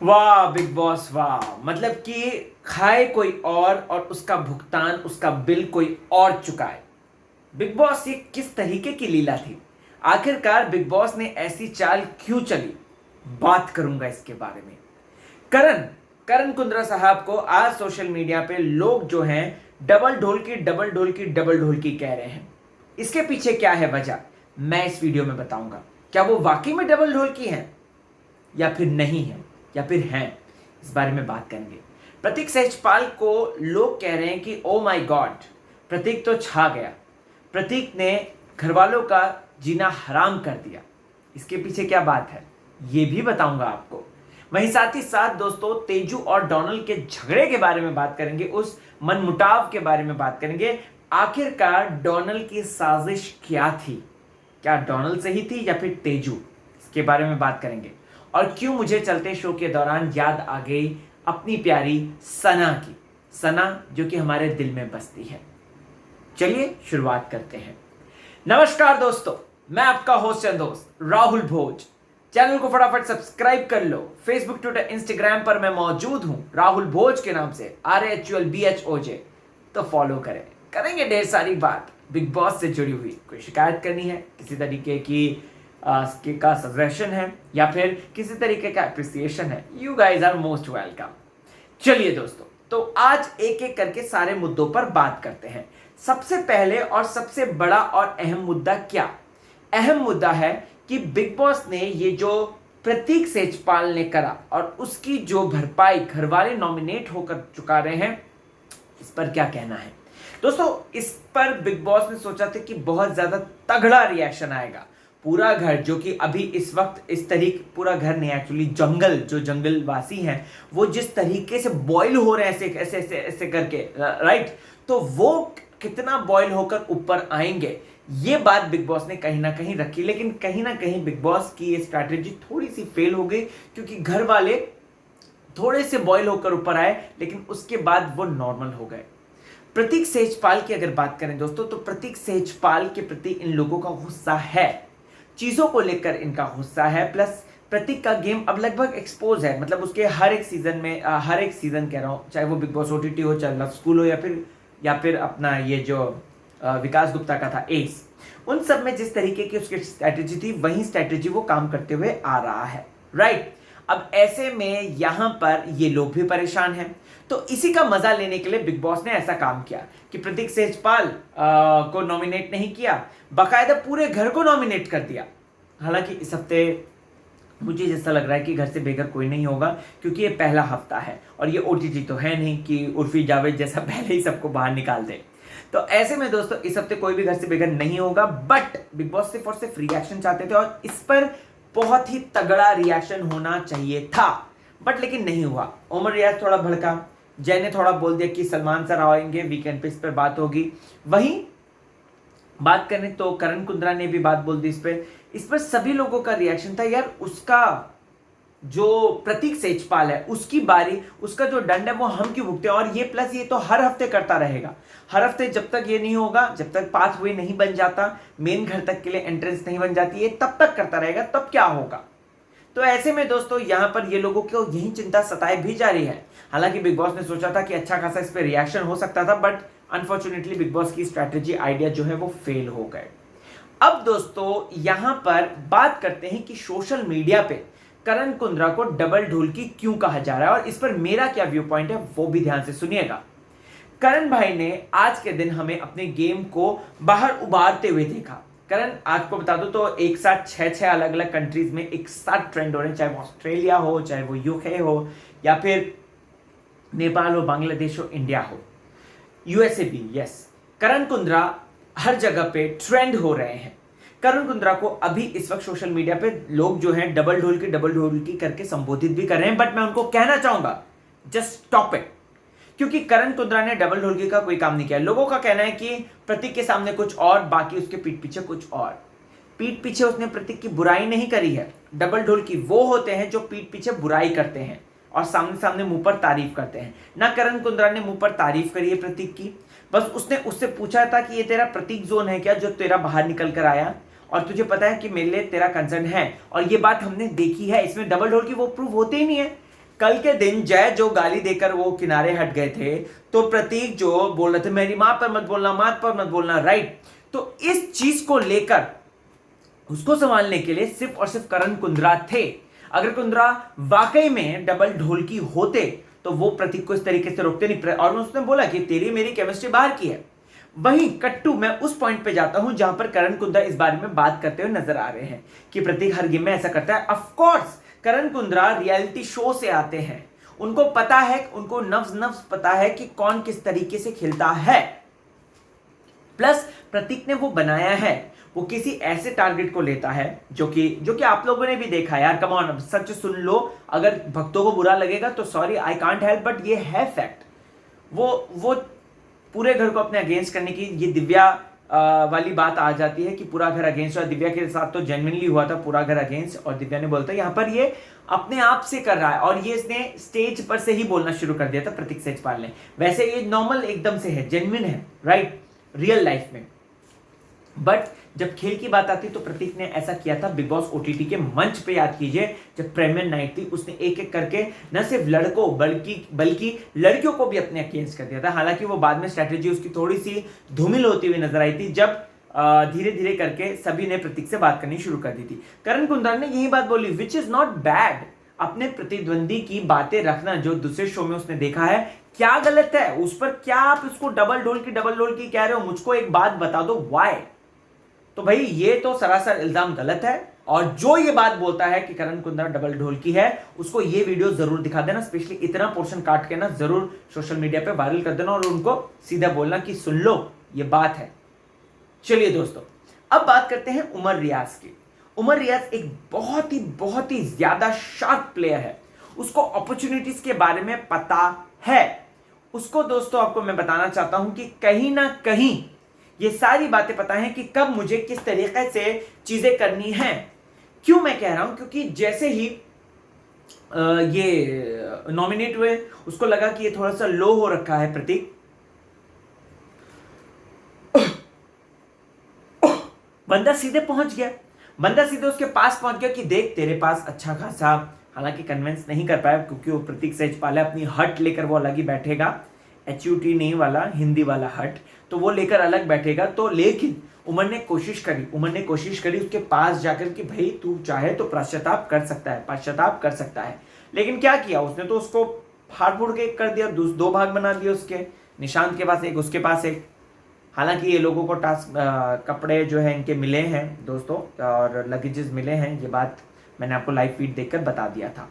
वाह big boss वाह। मतलब कि खाए कोई और उसका भुगतान उसका बिल कोई और चुकाए। बिग बॉस ये किस तरीके की लीला थी? आखिरकार बिग बॉस ने ऐसी चाल क्यों चली? बात करूंगा इसके बारे में। करण करण कुंद्रा साहब को आज सोशल मीडिया पे लोग जो हैं डबल ढोल की डबल ढोल की डबल ढोल की कह रहे हैं। इसके पीछे क्या है वजह, मैं इस वीडियो में बताऊंगा। क्या वो वाकई में डबल ढोल की हैं या फिर नहीं है या फिर हैं, इस बारे में बात करेंगे। प्रतीक सहजपाल को लोग कह रहे हैं कि ओ माय गॉड, प्रतीक तो छा गया, प्रतीक ने घर वालों का जीना हराम कर दिया। इसके पीछे क्या बात है ये भी बताऊंगा आपको। वहीं साथ ही साथ दोस्तों तेजू और डोनल के झगड़े के बारे में बात करेंगे, उस मनमुटाव के बारे में बात करेंगे। आखिरकार डोनल की साजिश क्या थी? क्या डोनल सही थी या फिर तेजू? इसके बारे में बात करेंगे। और क्यों मुझे चलते शो के दौरान याद आ गई अपनी प्यारी सना की, सना जो कि हमारे दिल में बसती है। चलिए शुरुआत करते हैं। नमस्कार दोस्तों, मैं आपका होस्ट एंड दोस्त राहुल भोज। चैनल को फटाफट सब्सक्राइब कर लो। फेसबुक, ट्विटर, इंस्टाग्राम पर मैं मौजूद हूं राहुल भोज के नाम से, RAHULBHOJ। तो फॉलो करें। करेंगे ढेर सारी बात बिग बॉस से जुड़ी हुई। कोई शिकायत करनी है, किसी तरीके की का सजेशन है या फिर किसी तरीके का अप्रिसिएशन है, you guys are most welcome. चलिए दोस्तों, तो आज एक एक करके सारे मुद्दों पर बात करते हैं। सबसे पहले और सबसे बड़ा और अहम मुद्दा क्या? अहम मुद्दा है कि बिग बॉस ने ये जो प्रतीक सेजपाल ने करा और उसकी जो भरपाई घर वाले नॉमिनेट होकर चुका रहे हैं, इस पर क्या कहना है दोस्तों? इस पर बिग बॉस ने सोचा था कि बहुत ज्यादा तगड़ा रिएक्शन आएगा। पूरा घर जो कि अभी इस वक्त इस तरीके, पूरा घर नहीं एक्चुअली जंगल, जो जंगलवासी हैं वो जिस तरीके से बॉईल हो रहे हैं ऐसे ऐसे ऐसे ऐसे करके, राइट, तो वो कितना बॉईल होकर ऊपर आएंगे, ये बात बिग बॉस ने कहीं ना कहीं रखी। लेकिन कहीं ना कहीं बिग बॉस की ये स्ट्रैटेजी थोड़ी सी फेल हो गई, क्योंकि घर वाले थोड़े से बॉईल होकर ऊपर आए लेकिन उसके बाद वो नॉर्मल हो गए। प्रतीक सेजपाल की अगर बात करें दोस्तों, तो प्रतीक सेजपाल के प्रति इन लोगों का गुस्सा है, चीजों को लेकर इनका गुस्सा है। प्लस प्रतीक का गेम अब लगभग एक्सपोज है। मतलब उसके हर एक सीजन में, हर एक सीजन कह रहा हूं, चाहे वो बिग बॉस OTT हो, चाहे लव स्कूल हो, या फिर अपना ये जो विकास गुप्ता का था एस, उन सब में जिस तरीके की उसकी स्ट्रैटेजी थी, वही स्ट्रैटेजी वो काम करते हुए आ रहा है, राइट। अब ऐसे में यहां पर ये लोग भी परेशान हैं, तो इसी का मजा लेने के लिए बिग बॉस ने ऐसा काम किया कि प्रतीक सेजपाल को नॉमिनेट नहीं किया, बाकायदा पूरे घर को नॉमिनेट कर दिया। हालांकि इस हफ्ते मुझे जैसा लग रहा है कि घर से बेघर कोई नहीं होगा, क्योंकि ये पहला हफ्ता है और ये OTT तो है नहीं कि उर्फी जावेद जैसा पहले ही सबको बाहर निकाल दे। तो ऐसे में दोस्तों इस हफ्ते कोई भी घर से बेघर नहीं होगा। बट बिग बॉस सिर्फ और सिर्फ रिएक्शन चाहते थे और इस पर बहुत ही तगड़ा रिएक्शन होना चाहिए था, बट लेकिन नहीं हुआ। उमर रियाज थोड़ा भड़का, जय ने थोड़ा बोल दिया कि सलमान सर आएंगे वीकेंड पे, इस पर बात होगी। वहीं बात करें तो करण कुंद्रा ने भी बात बोल दी इस पर सभी लोगों का रिएक्शन था यार, उसका जो प्रतीक सेजपाल है उसकी बारी, उसका जो दंड है वो हम क्यों भुगते हैं? और ये प्लस ये तो हर हफ्ते करता रहेगा, हर हफ्ते जब तक ये नहीं होगा, जब तक पाथवे नहीं बन जाता, मेन घर तक के लिए एंट्रेंस नहीं बन जाती है, तब तक करता रहेगा। तब क्या होगा? तो ऐसे में दोस्तों यहां पर ये लोगों को यही चिंता सताए भी जा रही है। हालांकि बिग बॉस ने सोचा था कि अच्छा खासा इस पर रिएक्शन हो सकता था, बट अनफॉर्चुनेटली बिग बॉस की स्ट्रैटेजी आइडिया जो है वो फेल हो गए। अब दोस्तों यहां पर बात करते हैं कि सोशल मीडिया पे करण कुंद्रा को डबल ढोल की क्यों कहा जा रहा है और इस पर मेरा क्या व्यू पॉइंट है वो भी ध्यान से सुनिएगा। करण भाई ने आज के दिन हमें अपने गेम को बाहर उबारते हुए देखा। करण, आपको बता दो तो एक साथ छह अलग अलग कंट्रीज में एक साथ ट्रेंड हो रहे हैं, चाहे वो ऑस्ट्रेलिया हो, चाहे वो UK हो, या फिर नेपाल हो, बांग्लादेश हो, इंडिया हो, USA भी। यस, करण कुंद्रा हर जगह पे ट्रेंड हो रहे हैं। करण कुंद्रा को अभी इस वक्त सोशल मीडिया पे लोग जो हैं डबल ढोल की करके संबोधित भी कर रहे हैं, बट मैं उनको कहना चाहूंगा जस्ट स्टॉप इट, क्योंकि करण कुंद्रा ने डबल ढोलकी का कोई काम नहीं किया। लोगों का कहना है कि प्रतीक के सामने कुछ और, बाकी उसके पीठ पीछे कुछ और। पीठ पीछे उसने प्रतीक की बुराई नहीं करी है। डबल ढोलकी वो होते हैं जो पीठ पीछे बुराई करते हैं और सामने सामने मुंह पर तारीफ करते हैं। ना करण कुंद्रा ने मुंह पर तारीफ करी है प्रतीक की, बस उसने उससे पूछा था कि ये तेरा प्रतीक जोन है क्या जो तेरा बाहर निकल कर आया, और तुझे पता है कि मेरे लिए तेरा कंसर्न है, और ये बात हमने देखी है। इसमें डबल ढोल की वो प्रूव होते ही नहीं है। कल के दिन जय जो गाली देकर वो किनारे हट गए थे, तो प्रतीक जो बोल रहे थे मेरी मां पर मत बोलना, मां पर मत बोलना, राइट। तो इस चीज को लेकर उसको संभालने के लिए सिर्फ और सिर्फ करण कुंद्रा थे। अगर कुंद्रा वाकई में डबल ढोलकी होते तो वो प्रतीक को इस तरीके से रोकते नहीं, और उसने बोला कि तेरी मेरी केमिस्ट्री बाहर की है। वहीं कट्टू, मैं उस पॉइंट पे जाता हूं जहां पर करण कुंद्रा इस बारे में बात करते हुए नजर आ रहे हैं कि प्रतीक हर गेम में ऐसा करता है। Of course Karan Kundra reality show से आते हैं, उनको पता है, उनको नव्स पता है कि कौन किस तरीके से खेलता है। प्लस प्रतीक ने वो बनाया है, वो किसी ऐसे टारगेट को लेता है जो कि आप लोगों ने भी देखा यार, कम ऑन, सच सुन लो। अगर भक्तों को बुरा लगेगा तो sorry, I can't help, but ये है फैक्ट। वो पूरे घर को अपने अगेंस्ट करने की ये दिव्या वाली बात आ जाती है कि पूरा घर अगेंस्ट, और दिव्या के साथ तो जेन्युइनली हुआ था पूरा घर अगेंस्ट, और दिव्या ने बोलता है यहाँ पर ये अपने आप से कर रहा है, और ये इसने स्टेज पर से ही बोलना शुरू कर दिया था प्रतीक सेजपाल ने। वैसे ये नॉर्मल एकदम से है, जेन्युइन है, राइट, रियल लाइफ में। बट जब खेल की बात आती तो प्रतीक ने ऐसा किया था बिग बॉस ओटीटी के मंच पे, याद कीजिए जब प्रीमियर नाइट थी, उसने एक एक करके न सिर्फ लड़कों बल्कि लड़कियों को भी अपने अगेंस्ट कर दिया था। हालांकि वो बाद में स्ट्रैटेजी उसकी थोड़ी सी धूमिल होती हुई नजर आई थी, जब धीरे धीरे करके सभी ने प्रतीक से बात करनी शुरू कर दी थी। करण कुंद्रा ने यही बात बोली, विच इज नॉट बैड। अपने प्रतिद्वंदी की बातें रखना, जो दूसरे शो में उसने देखा है, क्या गलत है उस पर? क्या आप इसको डबल ढोल की कह रहे हो? मुझको एक बात बता दो, वाई? तो भाई ये तो सरासर इल्जाम गलत है, और जो ये बात बोलता है कि करण कुंद्रा डबल ढोलकी है, उसको ये वीडियो जरूर दिखा देना, स्पेशली इतना पोर्शन काट के ना जरूर सोशल मीडिया पे वायरल कर देना, और उनको सीधा बोलना कि सुन लो ये बात है। चलिए दोस्तों, अब बात करते हैं उमर रियाज की। उमर रियाज एक बहुत ही ज्यादा शार्प प्लेयर है, उसको अपॉर्चुनिटीज के बारे में पता है। उसको दोस्तों आपको मैं बताना चाहता हूं कि कहीं ना कहीं ये सारी बातें पता है कि कब मुझे किस तरीके से चीजें करनी है। क्यों मैं कह रहा हूं? क्योंकि जैसे ही ये नॉमिनेट हुए, उसको लगा कि ये थोड़ा सा लो हो रखा है प्रतीक, बंदा सीधे उसके पास पहुंच गया कि देख तेरे पास अच्छा खासा, हालांकि कन्विंस नहीं कर पाया क्योंकि वो प्रतीक सेजपाल अपनी हट लेकर वो अलग ही बैठेगा, HUT नहीं वाला, हिंदी वाला हट, तो वो लेकर अलग बैठेगा। तो लेकिन उमर ने कोशिश करी उसके पास जाकर कि भाई तू चाहे तो पश्चाताप कर सकता है। लेकिन क्या किया उसने? तो उसको फाड़ फूड़ के कर दिया, दो भाग बना दिए उसके, निशांत के पास एक, उसके पास एक। हालांकि ये लोगों को टास्क कपड़े जो है इनके मिले हैं दोस्तों, और लगेजेस मिले हैं, ये बात मैंने आपको लाइव फीड देखकर बता दिया था।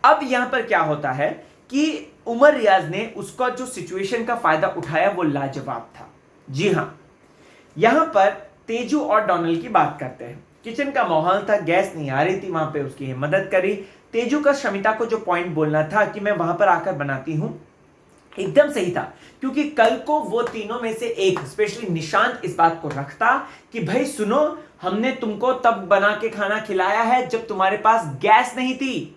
अब यहां पर क्या होता है कि उमर रियाज ने उसका जो सिचुएशन का फायदा उठाया वो लाजवाब था। जी हां, यहां पर तेजू और डोनाल्ड की बात करते हैं। किचन का माहौल था, गैस नहीं आ रही थी, वहां पे उसकी मदद करी। तेजू का शमिता को जो पॉइंट बोलना था कि मैं वहां पर आकर बनाती हूं, एकदम सही था, क्योंकि कल को वो तीनों में से एक, स्पेशली निशांत, इस बात को रखता कि भाई सुनो, हमने तुमको तब बना के खाना खिलाया है जब तुम्हारे पास गैस नहीं थी,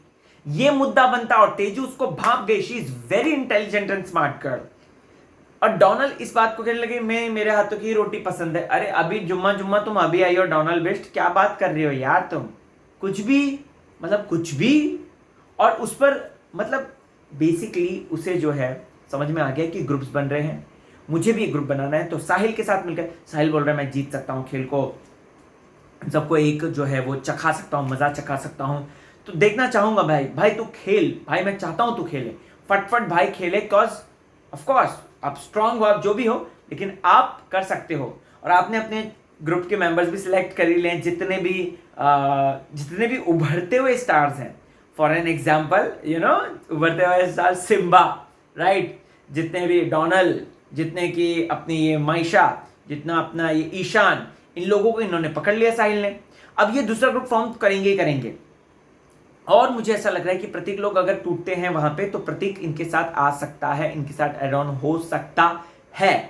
ये मुद्दा बनता, और तेजू उसको भाप गई। She is very intelligent and smart girl. और डोनाल्ड इस बात को कहने लगे मेरे हाथों की रोटी पसंद है। अरे अभी जुम्मा तुम अभी आई हो डोनाल्ड बेस्ट, क्या बात कर रहे हो यार तुम? कुछ भी। और उस पर मतलब बेसिकली उसे जो है समझ में आ गया कि ग्रुप्स बन रहे हैं, मुझे भी एक ग्रुप बनाना है। तो साहिल के साथ मिलकर, साहिल बोल रहा है मैं जीत सकता हूँ खेल को, सबको एक जो है वो चखा सकता हूँ, मजा चखा सकता हूँ। तो देखना चाहूंगा भाई तू खेल, भाई मैं चाहता हूं तू खेले, फटफट भाई खेले, कॉज ऑफ कोर्स आप स्ट्रांग हो, आप जो भी हो, लेकिन आप कर सकते हो। और आपने अपने ग्रुप के मेंबर्स भी सिलेक्ट कर ही लें, जितने भी उभरते हुए स्टार्स हैं। फॉर एन एग्जाम्पल उभरते हुए स्टार सिम्बा, राइट, जितने भी डोनाल्ड, जितने की अपनी ये माइशा, जितना अपना ये ईशान, इन लोगों को इन्होंने पकड़ लिया साहिल ने। अब ये दूसरा ग्रुप फॉर्म करेंगे। और मुझे ऐसा लग रहा है कि प्रतीक लोग अगर टूटते हैं वहां पे, तो प्रतीक इनके साथ आ सकता है, इनके साथ एड ऑन हो सकता है।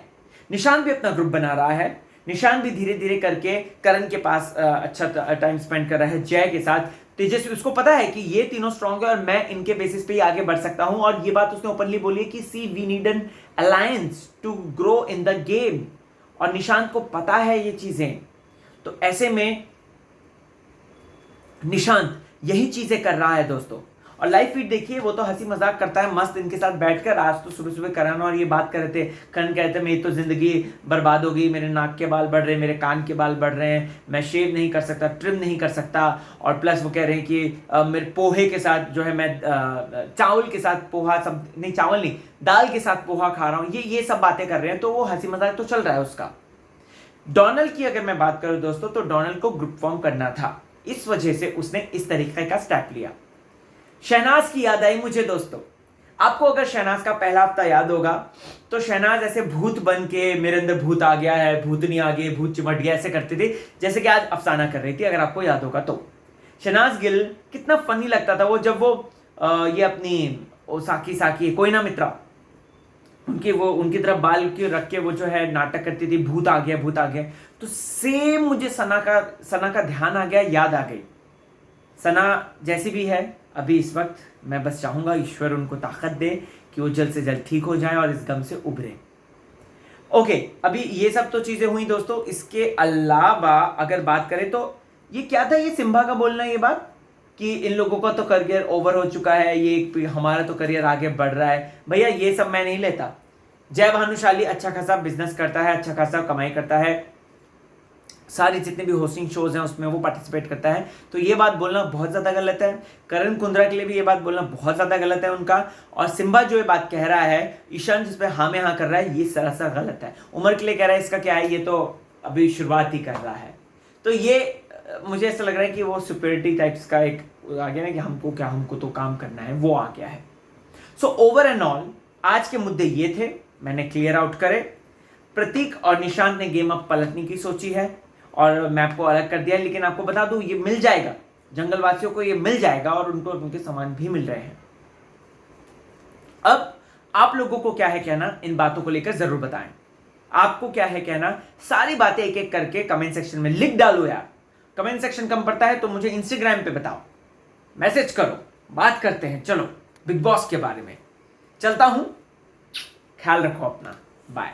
निशान भी अपना ग्रुप बना रहा है, निशान भी धीरे धीरे करके करण के पास अच्छा टाइम स्पेंड कर रहा है, जय के साथ, तेजस्वी। उसको पता है कि ये तीनों स्ट्रांग है और मैं इनके बेसिस पे ही आगे बढ़ सकता हूं। और ये बात उसने ओपनली बोली है कि see we need an alliance to grow in the game, और निशांत को पता है ये चीजें। तो ऐसे में निशांत यही चीजें कर रहा है दोस्तों। और लाइव फीड देखिए, वो तो हंसी मजाक करता है मस्त इनके साथ बैठकर। आज तो सुबह सुबह करण और ये बात कर रहे थे, करण कहते हैं मेरी तो जिंदगी बर्बाद हो गई, मेरे नाक के बाल बढ़ रहे हैं, मेरे कान के बाल बढ़ रहे हैं, मैं शेव नहीं कर सकता, ट्रिम नहीं कर सकता, और प्लस वो कह रहे हैं कि मेरे पोहे के साथ जो है मैं चावल के साथ पोहा, सब नहीं चावल नहीं दाल के साथ पोहा खा रहा हूँ, ये सब बातें कर रहे हैं। तो वो हंसी मजाक तो चल रहा है उसका। डोनाल्ड की अगर मैं बात करूं दोस्तों, तो डोनाल्ड को ग्रुप फॉर्म करना था, इस वजह से उसने इस तरीके का स्टेप लिया। शहनाज की याद आई मुझे दोस्तों। आपको अगर शहनाज का पहला हफ्ता याद होगा तो शहनाज ऐसे भूत बन के, मेरे अंदर भूत आ गया है, भूतनी आ गई, भूत चिमट गया, ऐसे करते थे जैसे कि आज अफसाना कर रही थी, अगर आपको याद होगा तो। शहनाज गिल कितना फनी लगता था वो, जब वो ये अपनी साकी साकी कोई ना मित्रा उनकी तरफ बाल के रख के वो जो है नाटक करती थी, भूत आ गया भूत आ गया। तो सेम मुझे सना का ध्यान आ गया, याद आ गई। सना जैसी भी है अभी इस वक्त, मैं बस चाहूंगा ईश्वर उनको ताकत दे कि वो जल्द से जल्द ठीक हो जाए और इस गम से उभरे। ओके, अभी ये सब तो चीजें हुई दोस्तों। इसके अलावा अगर बात करें तो ये क्या था, ये सिम्बा का बोलना, ये बात कि इन लोगों का तो करियर ओवर हो चुका है, ये हमारा तो करियर आगे बढ़ रहा है। भैया ये सब मैं नहीं लेता। जय भानुशाली अच्छा खासा बिजनेस करता है, अच्छा खासा कमाई करता है, सारी जितने भी होस्टिंग शोज हैं उसमें वो पार्टिसिपेट करता है, तो ये बात बोलना बहुत ज़्यादा गलत है। करण कुंद्रा के लिए भी ये बात बोलना बहुत ज़्यादा गलत है उनका। और सिम्बा जो ये बात कह रहा है, ईशान जिस पे हाँ में हाँ कर रहा है, ये सरासर गलत है। उमर के लिए कह रहा है इसका क्या है, ये तो अभी शुरुआत ही कर रहा है। तो ये मुझे ऐसा लग रहा है कि वो सुपरिटी टाइप्स का एक आ गया ना कि हमको तो काम करना है, वो आ गया है। सो ओवर एंड ऑल आज के मुद्दे ये थे, मैंने क्लियर आउट करे। प्रतीक और निशांत ने गेम अप पलटने की सोची है और मैप को अलग कर दिया है, लेकिन आपको बता दूं ये मिल जाएगा, जंगलवासियों को ये मिल जाएगा और उनको उनके सामान भी मिल रहे हैं। अब आप लोगों को क्या है कहना, इन बातों को लेकर जरूर बताएं। आपको क्या है कहना, सारी बातें एक एक करके कमेंट सेक्शन में लिख डालो यार। कमेंट सेक्शन कम पड़ता है तो मुझे इंस्टाग्राम पे बताओ, मैसेज करो, बात करते हैं। चलो बिग बॉस के बारे में चलता हूं, ख्याल रखो अपना, बाय।